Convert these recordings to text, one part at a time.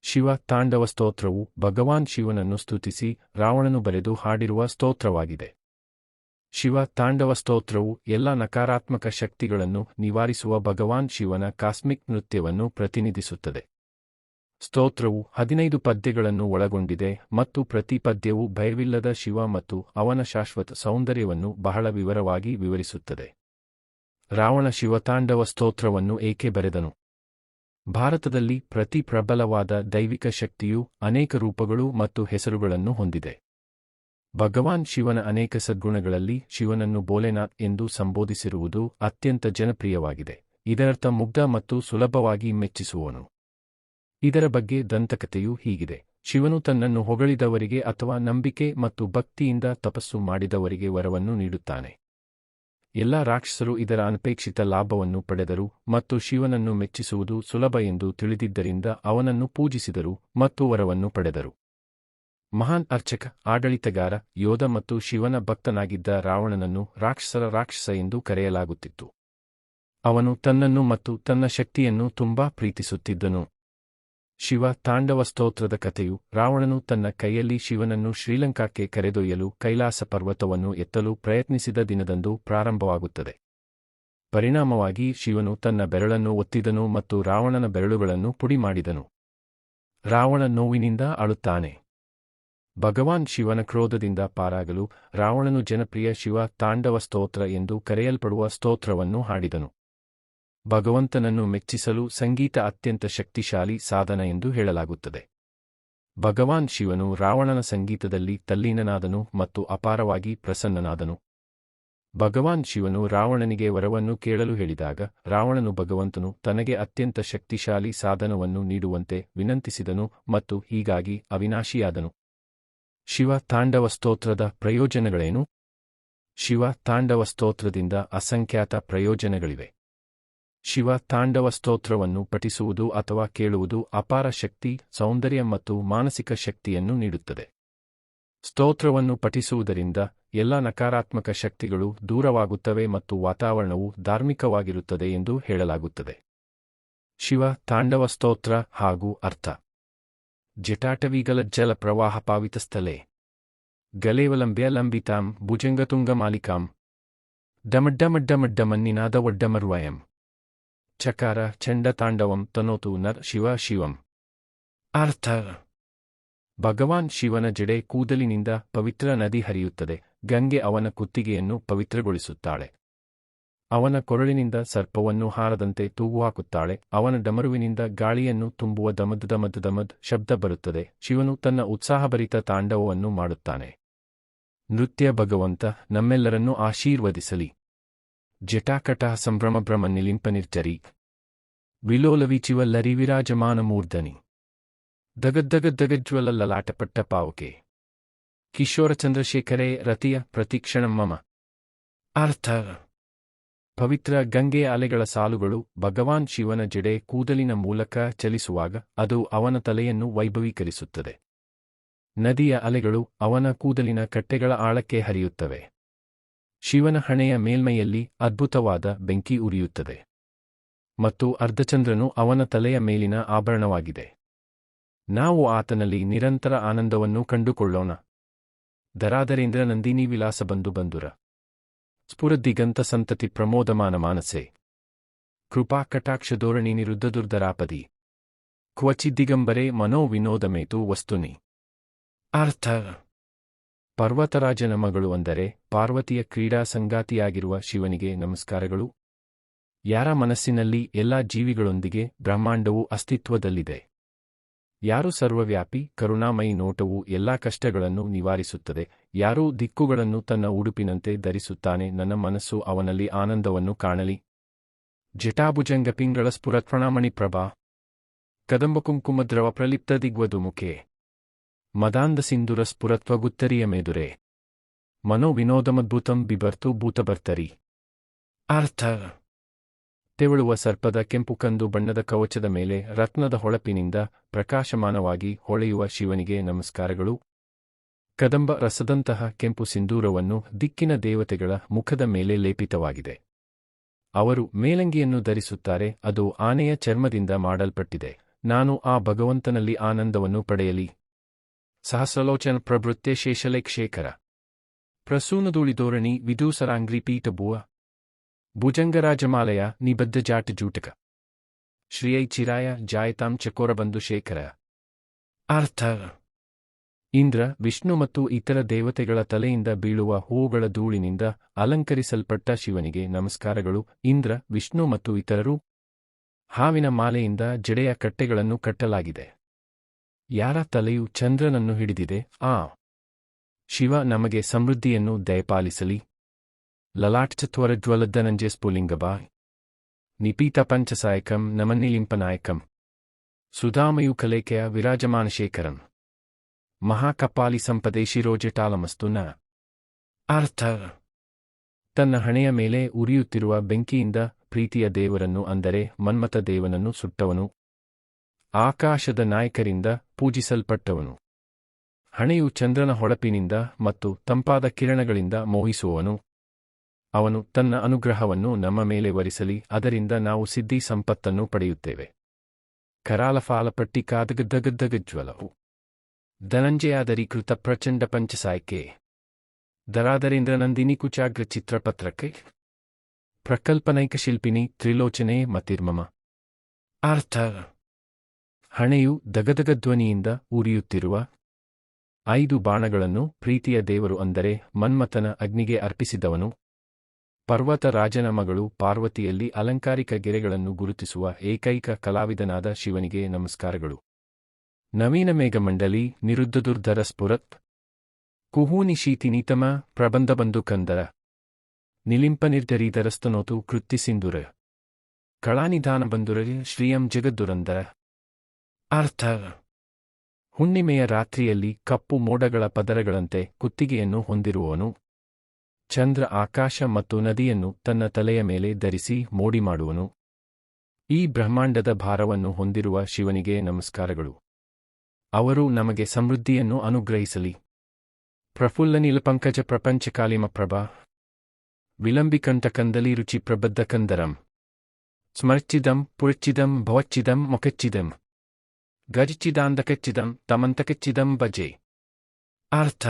ಶಿವ ತಾಂಡವ ಸ್ತೋತ್ರವು ಭಗವಾನ್ ಶಿವನನ್ನು ಸ್ತುತಿಸಿ ರಾವಣನು ಬರೆದು ಹಾಡಿರುವ ಸ್ತೋತ್ರವಾಗಿದೆ. ಶಿವ ತಾಂಡವ ಸ್ತೋತ್ರವು ಎಲ್ಲ ನಕಾರಾತ್ಮಕ ಶಕ್ತಿಗಳನ್ನು ನಿವಾರಿಸುವ ಭಗವಾನ್ ಶಿವನ ಕಾಸ್ಮಿಕ್ ನೃತ್ಯವನ್ನು ಪ್ರತಿನಿಧಿಸುತ್ತದೆ. ಸ್ತೋತ್ರವು 15 ಪದ್ಯಗಳನ್ನು ಒಳಗೊಂಡಿದೆ ಮತ್ತು ಪ್ರತಿ ಪದ್ಯವು ಭಯವಿಲ್ಲದ ಶಿವ ಮತ್ತು ಅವನ ಶಾಶ್ವತ ಸೌಂದರ್ಯವನ್ನು ಬಹಳ ವಿವರವಾಗಿ ವಿವರಿಸುತ್ತದೆ. ರಾವಣ ಶಿವತಾಂಡವ ಸ್ತೋತ್ರವನ್ನು ಏಕೆ ಬರೆದನು? ಭಾರತದಲ್ಲಿ ಪ್ರತಿ ಪ್ರಬಲವಾದ ದೈವಿಕ ಶಕ್ತಿಯು ಅನೇಕ ರೂಪಗಳು ಮತ್ತು ಹೆಸರುಗಳನ್ನು ಹೊಂದಿದೆ. ಭಗವಾನ್ ಶಿವನ ಅನೇಕ ಸದ್ಗುಣಗಳಲ್ಲಿ ಶಿವನನ್ನು ಭೋಲೆನಾಥ್ ಎಂದು ಸಂಬೋಧಿಸಿರುವುದು ಅತ್ಯಂತ ಜನಪ್ರಿಯವಾಗಿದೆ. ಇದರರ್ಥ ಮುಗ್ಧ ಮತ್ತು ಸುಲಭವಾಗಿ ಮೆಚ್ಚಿಸುವವನು. ಇದರ ಬಗ್ಗೆ ದಂತಕಥೆಯು ಹೀಗಿದೆ: ಶಿವನು ತನ್ನನ್ನು ಹೊಗಳಿದವರಿಗೆ ಅಥವಾ ನಂಬಿಕೆ ಮತ್ತು ಭಕ್ತಿಯಿಂದ ತಪಸ್ಸು ಮಾಡಿದವರಿಗೆ ವರವನ್ನು ನೀಡುತ್ತಾನೆ. ಎಲ್ಲ ರಾಕ್ಷಸರು ಇದರ ಅನಪೇಕ್ಷಿತ ಲಾಭವನ್ನು ಪಡೆದರು ಮತ್ತು ಶಿವನನ್ನು ಮೆಚ್ಚಿಸುವುದು ಸುಲಭ ಎಂದು ತಿಳಿದಿದ್ದರಿಂದ ಅವನನ್ನು ಪೂಜಿಸಿದರು ಮತ್ತು ವರವನ್ನು ಪಡೆದರು. ಮಹಾನ್ ಅರ್ಚಕ, ಆಡಳಿತಗಾರ, ಯೋಧ ಮತ್ತು ಶಿವನ ಭಕ್ತನಾಗಿದ್ದ ರಾವಣನನ್ನು ರಾಕ್ಷಸರ ರಾಕ್ಷಸ ಎಂದು ಕರೆಯಲಾಗುತ್ತಿತ್ತು. ಅವನು ತನ್ನನ್ನು ಮತ್ತು ತನ್ನ ಶಕ್ತಿಯನ್ನು ತುಂಬಾ ಪ್ರೀತಿಸುತ್ತಿದ್ದನು. ಶಿವ ತಾಂಡವ ಸ್ತೋತ್ರದ ಕಥೆಯು ರಾವಣನು ತನ್ನ ಕೈಯಲ್ಲಿ ಶಿವನನ್ನು ಶ್ರೀಲಂಕಾಕ್ಕೆ ಕರೆದೊಯ್ಯಲು ಕೈಲಾಸ ಪರ್ವತವನ್ನು ಎತ್ತಲು ಪ್ರಯತ್ನಿಸಿದ ದಿನದಂದು ಪ್ರಾರಂಭವಾಗುತ್ತದೆ. ಪರಿಣಾಮವಾಗಿ ಶಿವನು ತನ್ನ ಬೆರಳನ್ನು ಒತ್ತಿದನು ಮತ್ತು ರಾವಣನ ಬೆರಳುಗಳನ್ನು ಪುಡಿಮಾಡಿದನು. ರಾವಣ ನೋವಿನಿಂದ ಅಳುತ್ತಾನೆ. ಭಗವಾನ್ ಶಿವನ ಕ್ರೋಧದಿಂದ ಪಾರಾಗಲು ರಾವಣನು ಜನಪ್ರಿಯ ಶಿವ ತಾಂಡವ ಸ್ತೋತ್ರ ಎಂದು ಕರೆಯಲ್ಪಡುವ ಸ್ತೋತ್ರವನ್ನು ಹಾಡಿದನು. ಭಗವಂತನನ್ನು ಮೆಚ್ಚಿಸಲು ಸಂಗೀತ ಅತ್ಯಂತ ಶಕ್ತಿಶಾಲಿ ಸಾಧನ ಎಂದು ಹೇಳಲಾಗುತ್ತದೆ. ಭಗವಾನ್ ಶಿವನು ರಾವಣನ ಸಂಗೀತದಲ್ಲಿ ತಲ್ಲೀನನಾದನು ಮತ್ತು ಅಪಾರವಾಗಿ ಪ್ರಸನ್ನನಾದನು. ಭಗವಾನ್ ಶಿವನು ರಾವಣನಿಗೆ ವರವನ್ನು ಕೇಳಲು ಹೇಳಿದಾಗ ರಾವಣನು ಭಗವಂತನು ತನಗೆ ಅತ್ಯಂತ ಶಕ್ತಿಶಾಲಿ ಸಾಧನವನ್ನು ನೀಡುವಂತೆ ವಿನಂತಿಸಿದನು ಮತ್ತು ಹೀಗಾಗಿ ಅವಿನಾಶಿಯಾದನು. ಶಿವ ತಾಂಡವ ಸ್ತೋತ್ರದ ಪ್ರಯೋಜನಗಳೇನು? ಶಿವ ತಾಂಡವ ಸ್ತೋತ್ರದಿಂದ ಅಸಂಖ್ಯಾತ ಪ್ರಯೋಜನಗಳಿವೆ. ಶಿವ ತಾಂಡವ ಸ್ತೋತ್ರವನ್ನು ಪಠಿಸುವುದು ಅಥವಾ ಕೇಳುವುದು ಅಪಾರ ಶಕ್ತಿ, ಸೌಂದರ್ಯ ಮತ್ತು ಮಾನಸಿಕ ಶಕ್ತಿಯನ್ನು ನೀಡುತ್ತದೆ. ಸ್ತೋತ್ರವನ್ನು ಪಠಿಸುವುದರಿಂದ ಎಲ್ಲ ನಕಾರಾತ್ಮಕ ಶಕ್ತಿಗಳು ದೂರವಾಗುತ್ತವೆ ಮತ್ತು ವಾತಾವರಣವು ಧಾರ್ಮಿಕವಾಗಿರುತ್ತದೆ ಎಂದು ಹೇಳಲಾಗುತ್ತದೆ. ಶಿವ ತಾಂಡವ ಸ್ತೋತ್ರ ಹಾಗೂ ಅರ್ಥ: ಜಟಾಟವಿಗಲ ಜಲ ಪ್ರವಾಹ ಪಾವಿತಸ್ಥಲೆ ಗಲೇವಲಂಬ್ಯ ಲಂಬಿತಾಂ ಭುಜಂಗತುಂಗಮಾಲಿಕಾಂ ಡಮಡ್ಡಮಡ್ಡಮಡ್ಡಮನ್ನಿನಾದ ಒಡ್ಡಮರ್ವಯಂ ಚಕಾರ ಚಂಡ ತಾಂಡವಂ ತನೋತು ನರ್ ಶಿವ ಶಿವಂ. ಅರ್ಥ: ಭಗವಾನ್ ಶಿವನ ಜಡೆ ಕೂದಲಿನಿಂದ ಪವಿತ್ರ ನದಿ ಹರಿಯುತ್ತದೆ. ಗಂಗೆ ಅವನ ಕುತ್ತಿಗೆಯನ್ನು ಪವಿತ್ರಗೊಳಿಸುತ್ತಾಳೆ. ಅವನ ಕೊರಳಿನಿಂದ ಸರ್ಪವನ್ನು ಹಾರದಂತೆ ತೂಗುಹಾಕುತ್ತಾಳೆ. ಅವನ ಡಮರುವಿನಿಂದ ಗಾಳಿಯನ್ನು ತುಂಬುವ ದಮದ್ ದಮದ್ ದಮದ್ ಶಬ್ದ ಬರುತ್ತದೆ. ಶಿವನು ತನ್ನ ಉತ್ಸಾಹಭರಿತ ತಾಂಡವವನ್ನು ಮಾಡುತ್ತಾನೆ. ನೃತ್ಯ ಭಗವಂತ ನಮ್ಮೆಲ್ಲರನ್ನೂ ಆಶೀರ್ವದಿಸಲಿ. ಜಟಾಕಟ ಸಂಭ್ರಮಭ್ರಮನ್ನಿಲಿಂಪನಿರ್ಜರಿ ವಿಲೋಲವಿಚಿವಲ್ಲರಿ ವಿರಾಜಮಾನ ಮೂರ್ಧನಿ ದಗದ್ದಗದ್ದಗಜ್ವಲ ಲಲಾಟಪಟ್ಟ ಪಾವಕೆ ಕಿಶೋರ ಚಂದ್ರಶೇಖರೇ ರತಿಯ ಪ್ರತಿಕ್ಷಣಂ ಮಮ. ಅರ್ಥ: ಪವಿತ್ರ ಗಂಗೆಯ ಅಲೆಗಳ ಸಾಲುಗಳು ಭಗವಾನ್ ಶಿವನ ಜಡೆ ಕೂದಲಿನ ಮೂಲಕ ಚಲಿಸುವಾಗ ಅದು ಅವನ ತಲೆಯನ್ನು ವೈಭವೀಕರಿಸುತ್ತದೆ. ನದಿಯ ಅಲೆಗಳು ಅವನ ಕೂದಲಿನ ಕಟ್ಟೆಗಳ ಆಳಕ್ಕೆ ಹರಿಯುತ್ತವೆ. ಶಿವನ ಹಣೆಯ ಮೇಲ್ಮೈಯಲ್ಲಿ ಅದ್ಭುತವಾದ ಬೆಂಕಿ ಉರಿಯುತ್ತದೆ ಮತ್ತು ಅರ್ಧಚಂದ್ರನು ಅವನ ತಲೆಯ ಮೇಲಿನ ಆಭರಣವಾಗಿದೆ. ನಾವು ಆತನಲ್ಲಿ ನಿರಂತರ ಆನಂದವನ್ನು ಕಂಡುಕೊಳ್ಳೋಣ. ದರಾದರೇಂದ್ರ ನಂದಿನಿ ವಿಲಾಸ ಬಂಧು ಬಂಧುರ ಸ್ಫುರದ್ದಿಗಂತ ಸಂತತಿ ಪ್ರಮೋದಮಾನ ಮಾನಸೆ ಕೃಪಾ ಕಟಾಕ್ಷ ಧೋರಣಿ ನಿರುದ್ಧ ದುರ್ಧರಾಪದಿ ಕ್ವಚಿದ್ದಿಗಂಬರೆ ಮನೋ ವಿನೋದಮೇತು ವಸ್ತುನಿ. ಅರ್ಥ: ಪರ್ವತರಾಜನ ಮಗಳು ಅಂದರೆ ಪಾರ್ವತಿಯ ಕ್ರೀಡಾ ಸಂಗಾತಿಯಾಗಿರುವ ಶಿವನಿಗೆ ನಮಸ್ಕಾರಗಳು. ಯಾರ ಮನಸ್ಸಿನಲ್ಲಿ ಎಲ್ಲಾ ಜೀವಿಗಳೊಂದಿಗೆ ಬ್ರಹ್ಮಾಂಡವು ಅಸ್ತಿತ್ವದಲ್ಲಿದೆ. ಯಾರು ಸರ್ವವ್ಯಾಪಿ ಕರುಣಾಮಯಿ ನೋಟವು ಎಲ್ಲಾ ಕಷ್ಟಗಳನ್ನು ನಿವಾರಿಸುತ್ತದೆ. ಯಾರೂ ದಿಕ್ಕುಗಳನ್ನು ತನ್ನ ಉಡುಪಿನಂತೆ ಧರಿಸುತ್ತಾನೆ. ನನ್ನ ಮನಸ್ಸು ಅವನಲ್ಲಿ ಆನಂದವನ್ನು ಕಾಣಲಿ. ಜಟಾಭುಜಂಗ ಪಿಂಗಳ ಸ್ಫುರತ್ಪ್ರಣಾಮಣಿ ಪ್ರಭಾ ಕದಂಬಕುಂಕುಮದ್ರವ ಪ್ರಲಿಪ್ತ ದಿಗ್ವಧುಮುಖೆ ಮದಾಂಧ ಸಿಂಧುರ ಸ್ಫುರತ್ವಗುತ್ತರಿಯ ಮೇದುರೆ ಮನೋ ವಿನೋದಮದ್ಭುತಂ ಬಿಬರ್ತು ಭೂತಭರ್ತರಿ. ಅರ್ಥ: ತೆವಳುವ ಸರ್ಪದ ಕೆಂಪು ಕಂದು ಬಣ್ಣದ ಕವಚದ ಮೇಲೆ ರತ್ನದ ಹೊಳಪಿನಿಂದ ಪ್ರಕಾಶಮಾನವಾಗಿ ಹೊಳೆಯುವ ಶಿವನಿಗೆ ನಮಸ್ಕಾರಗಳು. ಕದಂಬ ರಸದಂತಹ ಕೆಂಪು ಸಿಂಧೂರವನ್ನು ದಿಕ್ಕಿನ ದೇವತೆಗಳ ಮುಖದ ಮೇಲೆ ಲೇಪಿತವಾಗಿದೆ. ಅವರು ಮೇಲಂಗಿಯನ್ನು ಧರಿಸುತ್ತಾರೆ. ಅದು ಆನೆಯ ಚರ್ಮದಿಂದ ಮಾಡಲ್ಪಟ್ಟಿದೆ. ನಾನು ಆ ಭಗವಂತನಲ್ಲಿ ಆನಂದವನ್ನು ಪಡೆಯಲಿ. ಸಹಸ್ರಲೋಚನ ಪ್ರವೃತ್ತೆ ಶೇಷಲೇಖ ಶೇಖರ ಪ್ರಸೂನದೂಳಿದೋರಣಿ ವಿದೂಸರಾಂಗ್ರಿ ಪೀಠಭುವ ಭುಜಂಗರಾಜಮಾಲಯ ನಿಬದ್ಧ ಜಾಟ ಜೂಟಕ ಶ್ರೀಯೈ ಚಿರಾಯ ಜಾಯತಾಂ ಚಕೋರಬಂಧು ಶೇಖರ. ಅರ್ಥ: ಇಂದ್ರ, ವಿಷ್ಣು ಮತ್ತು ಇತರ ದೇವತೆಗಳ ತಲೆಯಿಂದ ಬೀಳುವ ಹೂವುಗಳ ಧೂಳಿನಿಂದ ಅಲಂಕರಿಸಲ್ಪಟ್ಟ ಶಿವನಿಗೆ ನಮಸ್ಕಾರಗಳು. ಇಂದ್ರ, ವಿಷ್ಣು ಮತ್ತು ಇತರರು ಹಾವಿನ ಮಾಲೆಯಿಂದ ಜಡೆಯ ಕಟ್ಟೆಗಳನ್ನು ಕಟ್ಟಲಾಗಿದೆ. ಯಾರ ತಲೆಯು ಚಂದ್ರನನ್ನು ಹಿಡಿದಿದೆ ಆ ಶಿವ ನಮಗೆ ಸಮೃದ್ಧಿಯನ್ನು ದಯಪಾಲಿಸಲಿ. ಲಲಾಟ್ಚತ್ವರಜ್ವಲದ್ದನಂಜೆ ಸ್ಫುಲಿಂಗಬಾ ನಿಪೀತ ಪಂಚಸಾಯಕಂ ನಮನ್ನಿಲಿಂಪನಾಯಕಂ ಸುಧಾಮಯುಕಲೇಖೆಯ ವಿರಾಜಮಾನಶೇಖರಂ ಮಹಾಕಪಾಲಿ ಸಂಪದೆ ಶಿರೋಜಟಾಲಮಸ್ತು ನ. ಅರ್ಥ: ತನ್ನ ಹಣೆಯ ಮೇಲೆ ಉರಿಯುತ್ತಿರುವ ಬೆಂಕಿಯಿಂದ ಪ್ರೀತಿಯ ದೇವರನ್ನು ಅಂದರೆ ಮನ್ಮಥ ದೇವನನ್ನು ಸುಟ್ಟವನು. ಆಕಾಶದ ನಾಯಕರಿಂದ ಪೂಜಿಸಲ್ಪಟ್ಟವನು. ಹಣೆಯು ಚಂದ್ರನ ಹೊಳಪಿನಿಂದ ಮತ್ತು ತಂಪಾದ ಕಿರಣಗಳಿಂದ ಮೋಹಿಸುವವನು. ಅವನು ತನ್ನ ಅನುಗ್ರಹವನ್ನು ನಮ್ಮ ಮೇಲೆ ವರಿಸಲಿ, ಅದರಿಂದ ನಾವು ಸಿದ್ಧಿ ಸಂಪತ್ತನ್ನು ಪಡೆಯುತ್ತೇವೆ. ಕರಾಲಫಾಲಪಟ್ಟಿ ಕಾದಗದ್ದಗದ್ದಗಜ್ವಲವು ಧನಂಜಯಾದರೀಕೃತ ಪ್ರಚಂಡ ಪಂಚಸಾಯ್ಕೆ ದರಾದರೇಂದ್ರ ನಂದಿನಿ ಕುಚಾಗ್ರ ಚಿತ್ರಪತ್ರಕ್ಕೆ ಪ್ರಕಲ್ಪನೈಕ ಶಿಲ್ಪಿನಿ ತ್ರಿಲೋಚನೆ ಮತಿರ್ಮಮ. ಅರ್ಥ: ಹಣೆಯು ದಗದಗಧ್ವನಿಯಿಂದ ಉರಿಯುತ್ತಿರುವ 5 ಬಾಣಗಳನ್ನು ಪ್ರೀತಿಯ ದೇವರು ಅಂದರೆ ಮನ್ಮಥನ ಅಗ್ನಿಗೆ ಅರ್ಪಿಸಿದವನು. ಪರ್ವತ ರಾಜನ ಮಗಳು ಪಾರ್ವತಿಯಲ್ಲಿ ಅಲಂಕಾರಿಕ ಗೆರೆಗಳನ್ನು ಗುರುತಿಸುವ ಏಕೈಕ ಕಲಾವಿದನಾದ ಶಿವನಿಗೆ ನಮಸ್ಕಾರಗಳು. ನವೀನ ಮೇಘಮಂಡಲಿ ನಿರುದ್ಧದುರ್ಧರ ಸ್ಫುರತ್ ಕುಹೂನಿ ಶೀತಿನೀತಮ ಪ್ರಬಂಧಬಂಧು ಕಂದರ ನಿಲಿಂಪನಿರ್ಧರೀಧರಸ್ತನೋತು ಕೃತ್ತಿಸಿಂದುರ ಕಳಾನಿಧಾನ ಬಂದುರ ಶ್ರೀಯಂ ಜಗದ್ದುರಂದರ. ಅರ್ಥ: ಹುಣ್ಣಿಮೆಯ ರಾತ್ರಿಯಲ್ಲಿ ಕಪ್ಪು ಮೋಡಗಳ ಪದರಗಳಂತೆ ಕುತ್ತಿಗೆಯನ್ನು ಹೊಂದಿರುವವನು. ಚಂದ್ರ, ಆಕಾಶ ಮತ್ತು ನದಿಯನ್ನು ತನ್ನ ತಲೆಯ ಮೇಲೆ ಧರಿಸಿ ಮೋಡಿ ಮಾಡುವನು. ಈ ಬ್ರಹ್ಮಾಂಡದ ಭಾರವನ್ನು ಹೊಂದಿರುವ ಶಿವನಿಗೆ ನಮಸ್ಕಾರಗಳು. ಅವರು ನಮಗೆ ಸಮೃದ್ಧಿಯನ್ನು ಅನುಗ್ರಹಿಸಲಿ. ಪ್ರಫುಲ್ಲ ನೀಲಪಂಕಜ ಪ್ರಪಂಚಕಾಲಿಮ ಪ್ರಭಾ ವಿಲಂಬಿಕಂಠಕಂದಲಿ ರುಚಿ ಪ್ರಬದ್ಧ ಕಂದರಂ ಸ್ಮರ್ಚಿದಂ ಪುರಚ್ಚಿದಂ ಭವಚ್ಚಿದಂ ಮೊಕಚ್ಚಿದಂ ಗಜಚ್ಚಿದಾಂದಕಚ್ಚಿದಂ ತಮಂತಕಚ್ಚಿದಂ ಭಜೆ. ಅರ್ಥ: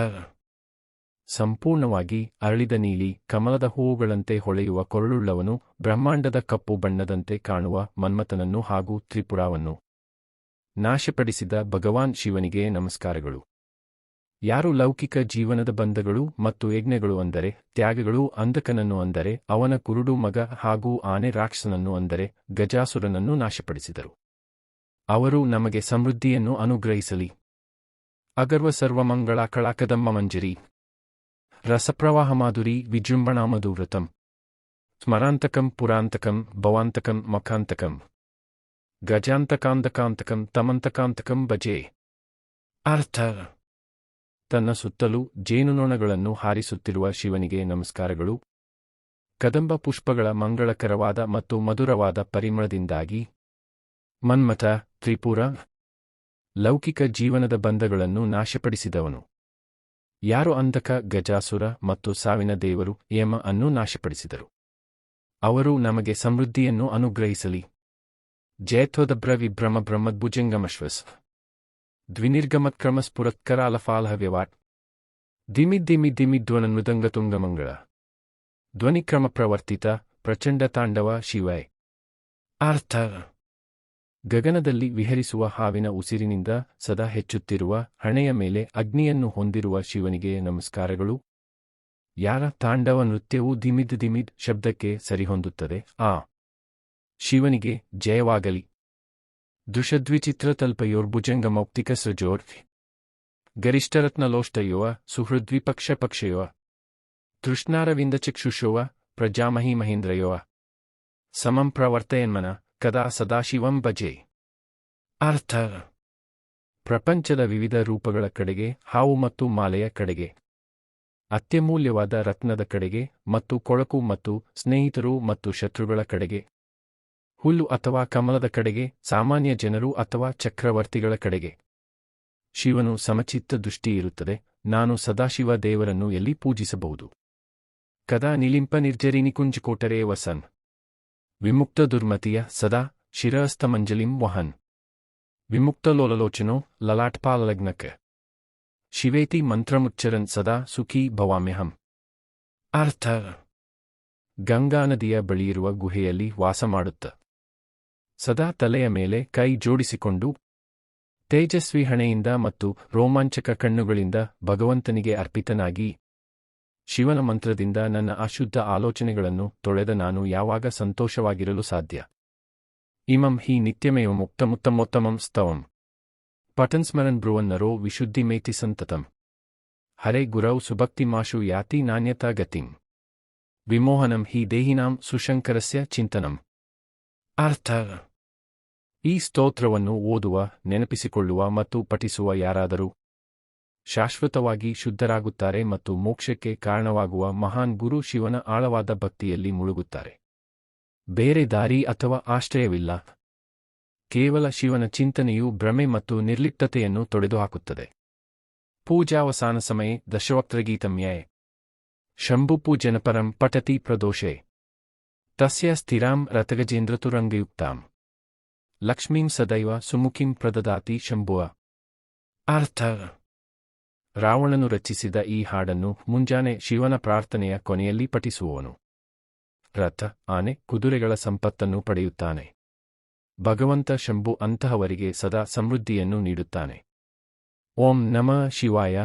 ಸಂಪೂರ್ಣವಾಗಿ ಅರಳಿದ ನೀಲಿ ಕಮಲದ ಹೂವುಗಳಂತೆ ಹೊಳೆಯುವ ಕೊರಳುಳ್ಳವನು, ಬ್ರಹ್ಮಾಂಡದ ಕಪ್ಪು ಬಣ್ಣದಂತೆ ಕಾಣುವ ಮನ್ಮಥನನ್ನು ಹಾಗೂ ತ್ರಿಪುರಾವನ್ನು ನಾಶಪಡಿಸಿದ ಭಗವಾನ್ ಶಿವನಿಗೆ ನಮಸ್ಕಾರಗಳು. ಯಾರು ಲೌಕಿಕ ಜೀವನದ ಬಂಧಗಳು ಮತ್ತು ಯಜ್ಞಗಳು ಅಂದರೆ ತ್ಯಾಗಗಳು ಅಂಧಕನನ್ನು ಅಂದರೆ ಅವನ ಕುರುಡು ಮಗ ಹಾಗೂ ಆನೆ ರಾಕ್ಷಸನನ್ನು ಅಂದರೆ ಗಜಾಸುರನನ್ನು ನಾಶಪಡಿಸಿದರು, ಅವರು ನಮಗೆ ಸಮೃದ್ಧಿಯನ್ನು ಅನುಗ್ರಹಿಸಲಿ. ಅಗರ್ವ ಸರ್ವಮಂಗಳ ಕಳಾಕದಮ್ಮ ಮಂಜರಿ ರಸಪ್ರವಾಹ ಮಾಧುರಿ ವಿಜೃಂಭಣಾಮಧುವ್ರತಂ ಸ್ಮರಾಂತಕಂ ಪುರಾಂತಕಂ ಭವಾಂತಕಂ ಮಖಾಂತಕಂ ಗಜಾಂತಕಾಂತಕಾಂತಕಂ ತಮಂತಕಾಂತಕಂ ಭಜೆ. ಅರ್ಥ: ತನ್ನ ಸುತ್ತಲೂ ಜೇನುನೊಣಗಳನ್ನು ಹಾರಿಸುತ್ತಿರುವ ಶಿವನಿಗೆ ನಮಸ್ಕಾರಗಳು. ಕದಂಬ ಪುಷ್ಪಗಳ ಮಂಗಳಕರವಾದ ಮತ್ತು ಮಧುರವಾದ ಪರಿಮಳದಿಂದಾಗಿ ಮನ್ಮಥ, ತ್ರಿಪುರ, ಲೌಕಿಕ ಜೀವನದ ಬಂಧಗಳನ್ನು ನಾಶಪಡಿಸಿದವನು. ಯಾರು ಅಂಧಕ, ಗಜಾಸುರ ಮತ್ತು ಸಾವಿನ ದೇವರು ಯಮ ಅನ್ನು ನಾಶಪಡಿಸಿದರು, ಅವರು ನಮಗೆ ಸಮೃದ್ಧಿಯನ್ನು ಅನುಗ್ರಹಿಸಲಿ. ಜಯತ್ವದಭ್ರ ವಿಭ್ರಮ ಬ್ರಹ್ಮದ್ಭುಜಂಗಮಶ್ವಸ್ ದ್ವಿನಿರ್ಗಮತ್ಕ್ರಮ ಸ್ಫುರತ್ಕರಾಲಫಾಲಹವ್ಯವಾಟ್ ದಿಮಿದ್ದಿಮಿದ್ದಿಮಿದ್ವನನ್ಮೃದಂಗತುಂಗಮಂಗಳ ಧ್ವನಿಕ್ರಮ ಪ್ರವರ್ತಿತ ಪ್ರಚಂಡ ತಾಂಡವ ಶಿವೈ. ಅರ್ಥ: ಗಗನದಲ್ಲಿ ವಿಹರಿಸುವ ಹಾವಿನ ಉಸಿರಿನಿಂದ ಸದಾ ಹೆಚ್ಚುತ್ತಿರುವ ಹಣೆಯ ಮೇಲೆ ಅಗ್ನಿಯನ್ನು ಹೊಂದಿರುವ ಶಿವನಿಗೆ ನಮಸ್ಕಾರಗಳು. ಯಾರ ತಾಂಡವ ನೃತ್ಯವು ದಿಮಿದ್ ದಿಮಿದ್ ಶಬ್ದಕ್ಕೆ ಸರಿಹೊಂದುತ್ತದೆ ಆ ಶಿವನಿಗೆ ಜಯವಾಗಲಿ. ದುಷದ್ವಿಚಿತ್ರತಲ್ಪಯೋರ್ಭುಜಂಗಮೌಕ್ತಿಕ ಸೃಜೋರ್ ಗರಿಷ್ಠರತ್ನಲೋಷ್ಟಯೋ ಸುಹೃದ್ವಿಪಕ್ಷಪಕ್ಷಯೋ ತೃಷ್ಣಾರವಿಂದಚಕ್ಷುಷೋ ಪ್ರಜಾಮಹಿ ಮಹೇಂದ್ರಯೋ ಸಮಂ ಪ್ರವರ್ತಯನ್ಮನ ಕದಾ ಸದಾಶಿವಂ ಭಜೆ. ಅರ್ಥ: ಪ್ರಪಂಚದ ವಿವಿಧ ರೂಪಗಳ ಕಡೆಗೆ, ಹಾವು ಮತ್ತು ಮಾಲೆಯ ಕಡೆಗೆ, ಅತ್ಯಮೂಲ್ಯವಾದ ರತ್ನದ ಕಡೆಗೆ ಮತ್ತು ಕೊಳಕು ಮತ್ತು ಸ್ನೇಹಿತರು ಮತ್ತು ಶತ್ರುಗಳ ಕಡೆಗೆ, ಹುಲ್ಲು ಅಥವಾ ಕಮಲದ ಕಡೆಗೆ, ಸಾಮಾನ್ಯ ಜನರು ಅಥವಾ ಚಕ್ರವರ್ತಿಗಳ ಕಡೆಗೆ ಶಿವನು ಸಮಚಿತ್ತ ದೃಷ್ಟಿಯಿರುತ್ತದೆ. ನಾನು ಸದಾಶಿವ ದೇವರನ್ನು ಎಲ್ಲಿ ಪೂಜಿಸಬಹುದು? ಕದಾ ನಿಲಿಂಪ ನಿರ್ಜರಿನಿಕುಂಜಕೋಟರೇ ವಸನ್ ವಿಮುಕ್ತ ದುರ್ಮತಿಯ ಸದಾ ಶಿರಸ್ತಮಂಜಲಿಂ ವಹನ್ ವಿಮುಕ್ತಲೋಲಲೋಚನೋ ಲಲಾಟ್ಪಾಲಲಗ್ನಕ್ಕೆ ಶಿವೇತಿ ಮಂತ್ರಮುಚ್ಚರನ್ ಸದಾ ಸುಖೀ ಭವಾಮ್ಯಹಂ. ಅರ್ಥ: ಗಂಗಾ ನದಿಯ ಬಳಿಯಿರುವ ಗುಹೆಯಲ್ಲಿ ವಾಸಮಾಡುತ್ತ ಸದಾ ತಲೆಯ ಮೇಲೆ ಕೈ ಜೋಡಿಸಿಕೊಂಡು ತೇಜಸ್ವಿ ಹಣೆಯಿಂದ ಮತ್ತು ರೋಮಾಂಚಕ ಕಣ್ಣುಗಳಿಂದ ಭಗವಂತನಿಗೆ ಅರ್ಪಿತನಾಗಿ ಶಿವನ ಮಂತ್ರದಿಂದ ನನ್ನ ಅಶುದ್ಧ ಆಲೋಚನೆಗಳನ್ನು ತೊಳೆದ ನಾನು ಯಾವಾಗ ಸಂತೋಷವಾಗಿರಲು ಸಾಧ್ಯ? ಇಮಂ ಹಿ ನಿತ್ಯಮೇವಮುಕ್ತಮುತ್ತಮೋತ್ತಮಂ ಸ್ತವಂ ಪಠನ್ಸ್ಮರನ್ ಬ್ರುವನ್ನರೋ ವಿಶುದ್ಧಿಮೇತಿ ಸಂತತಂ. ಹರೇ ಗುರೌ ಸುಭಕ್ತಿಮಾಶು ಯಾತಿ ನಾಣ್ಯತಾ ಗತಿಂ ವಿಮೋಹನಂ ಹಿ ದೇಹಿನಾಂ ಸುಶಂಕರಸ್ಯ ಚಿಂತನಂ. ಅರ್ಥ: ಈ ಸ್ತೋತ್ರವನ್ನು ಓದುವ, ನೆನಪಿಸಿಕೊಳ್ಳುವ ಮತ್ತು ಪಠಿಸುವ ಯಾರಾದರೂ ಶಾಶ್ವತವಾಗಿ ಶುದ್ಧರಾಗುತ್ತಾರೆ ಮತ್ತು ಮೋಕ್ಷಕ್ಕೆ ಕಾರಣವಾಗುವ ಮಹಾನ್ ಗುರು ಶಿವನ ಆಳವಾದ ಭಕ್ತಿಯಲ್ಲಿ ಮುಳುಗುತ್ತಾರೆ. ಬೇರೆ ದಾರಿ ಅಥವಾ ಆಶ್ರಯವಿಲ್ಲ. ಕೇವಲ ಶಿವನ ಚಿಂತನೆಯು ಭ್ರಮೆ ಮತ್ತು ನಿರ್ಲಿಪ್ತತೆಯನ್ನು ತೊಡೆದುಹಾಕುತ್ತದೆ. ಪೂಜಾವಸಾನ ಸಮಯೇ ದಶವಕ್ತ್ರಗೀತಮ್ಯೇ ಶಂಭುಪೂಜನಪರಂ ಪಠತಿ ಪ್ರದೋಷೆ ತಸ್ಯ ಸ್ಥಿರಾಂ ರತಗಜೇಂದ್ರತುರಂಗಯುಕ್ತಾಂ ಲಕ್ಷ್ಮೀಂ ಸದೈವ ಸುಮುಖಿಂ ಪ್ರದದಾತಿ ಶಂಭುವ. ಅರ್ಥ: ರಾವಣನು ರಚಿಸಿದ ಈ ಹಾಡನ್ನು ಮುಂಜಾನೆ ಶಿವನ ಪ್ರಾರ್ಥನೆಯ ಕೊನೆಯಲ್ಲಿ ಪಠಿಸುವವನು ರಥ, ಆನೆ, ಕುದುರೆಗಳ ಸಂಪತ್ತನ್ನು ಪಡೆಯುತ್ತಾನೆ. ಭಗವಂತ ಶಂಭು ಅಂತಹವರಿಗೆ ಸದಾ ಸಮೃದ್ಧಿಯನ್ನು ನೀಡುತ್ತಾನೆ. ಓಂ ನಮಃ ಶಿವಾಯ.